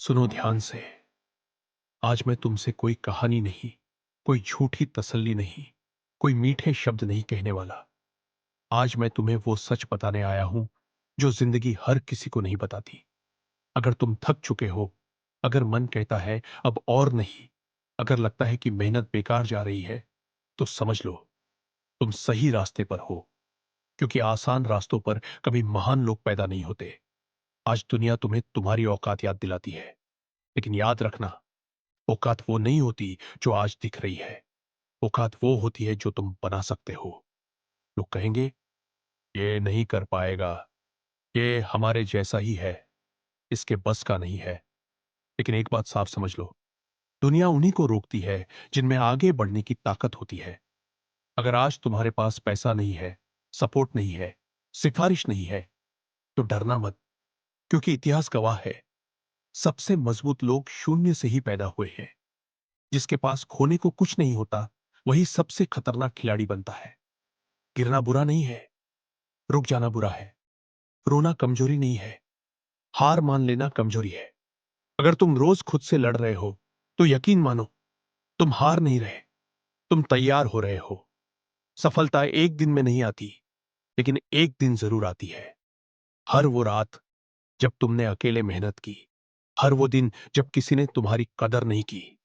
सुनो ध्यान से। आज मैं तुमसे कोई कहानी नहीं, कोई झूठी तसल्ली नहीं, कोई मीठे शब्द नहीं कहने वाला। आज मैं तुम्हें वो सच बताने आया हूं जो जिंदगी हर किसी को नहीं बताती। अगर तुम थक चुके हो, अगर मन कहता है अब और नहीं, अगर लगता है कि मेहनत बेकार जा रही है, तो समझ लो तुम सही रास्ते पर हो। क्योंकि आसान रास्तों पर कभी महान लोग पैदा नहीं होते। आज दुनिया तुम्हें तुम्हारी औकात याद दिलाती है, लेकिन याद रखना, औकात वो नहीं होती जो आज दिख रही है। औकात वो होती है जो तुम बना सकते हो। लोग कहेंगे ये नहीं कर पाएगा, ये हमारे जैसा ही है, इसके बस का नहीं है। लेकिन एक बात साफ समझ लो, दुनिया उन्हीं को रोकती है जिनमें आगे बढ़ने की ताकत होती है। अगर आज तुम्हारे पास पैसा नहीं है, सपोर्ट नहीं है, सिफारिश नहीं है, तो डरना मत। क्योंकि इतिहास गवाह है, सबसे मजबूत लोग शून्य से ही पैदा हुए हैं। जिसके पास खोने को कुछ नहीं होता, वही सबसे खतरनाक खिलाड़ी बनता है। गिरना बुरा नहीं है, रुक जाना बुरा है। रोना कमजोरी नहीं है, हार मान लेना कमजोरी है। अगर तुम रोज खुद से लड़ रहे हो, तो यकीन मानो तुम हार नहीं रहे, तुम तैयार हो रहे हो। सफलता एक दिन में नहीं आती, लेकिन एक दिन जरूर आती है। हर वो रात जब तुमने अकेले मेहनत की, हर वो दिन जब किसी ने तुम्हारी कदर नहीं की,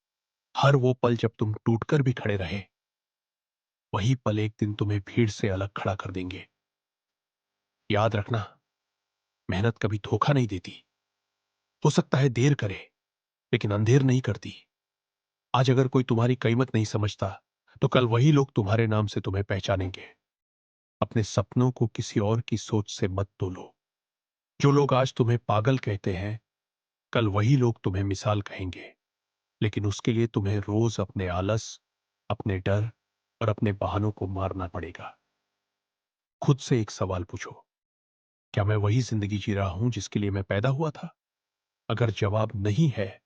हर वो पल जब तुम टूटकर भी खड़े रहे, वही पल एक दिन तुम्हें भीड़ से अलग खड़ा कर देंगे। याद रखना, मेहनत कभी धोखा नहीं देती। हो सकता है देर करे, लेकिन अंधेर नहीं करती। आज अगर कोई तुम्हारी कीमत नहीं समझता, तो कल वही लोग तुम्हारे नाम से तुम्हें पहचानेंगे। अपने सपनों को किसी और की सोच से मत तोलो। जो लोग आज तुम्हें पागल कहते हैं, कल वही लोग तुम्हें मिसाल कहेंगे। लेकिन उसके लिए तुम्हें रोज अपने आलस, अपने डर और अपने बहानों को मारना पड़ेगा। खुद से एक सवाल पूछो, क्या मैं वही जिंदगी जी रहा हूं जिसके लिए मैं पैदा हुआ था? अगर जवाब नहीं है,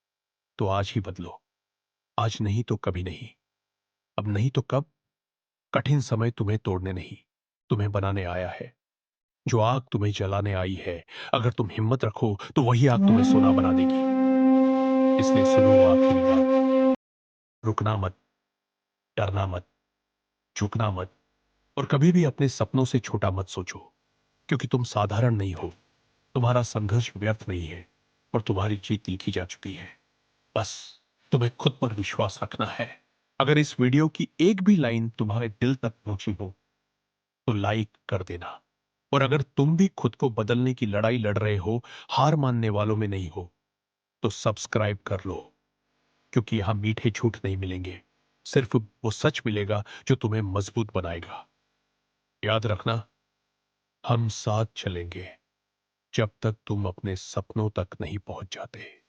तो आज ही बदलो। आज नहीं तो कभी नहीं। अब नहीं तो कब? कठिन समय तुम्हें तोड़ने नहीं, तुम्हें बनाने आया है। जो आग तुम्हें जलाने आई है, अगर तुम हिम्मत रखो तो वही आग तुम्हें सोना बना देगी। इसलिए सुनो आखिरी बात, रुकना मत, डरना मत, झुकना मत, और कभी भी अपने सपनों से छोटा मत सोचो। क्योंकि तुम साधारण नहीं हो, तुम्हारा संघर्ष व्यर्थ नहीं है, और तुम्हारी जीत लिखी जा चुकी है। बस तुम्हें खुद पर विश्वास रखना है। अगर इस वीडियो की एक भी लाइन तुम्हारे दिल तक पहुंची हो, तो लाइक कर देना। और अगर तुम भी खुद को बदलने की लड़ाई लड़ रहे हो, हार मानने वालों में नहीं हो, तो सब्सक्राइब कर लो। क्योंकि यहां मीठे झूठ नहीं मिलेंगे, सिर्फ वो सच मिलेगा जो तुम्हें मजबूत बनाएगा। याद रखना, हम साथ चलेंगे जब तक तुम अपने सपनों तक नहीं पहुंच जाते।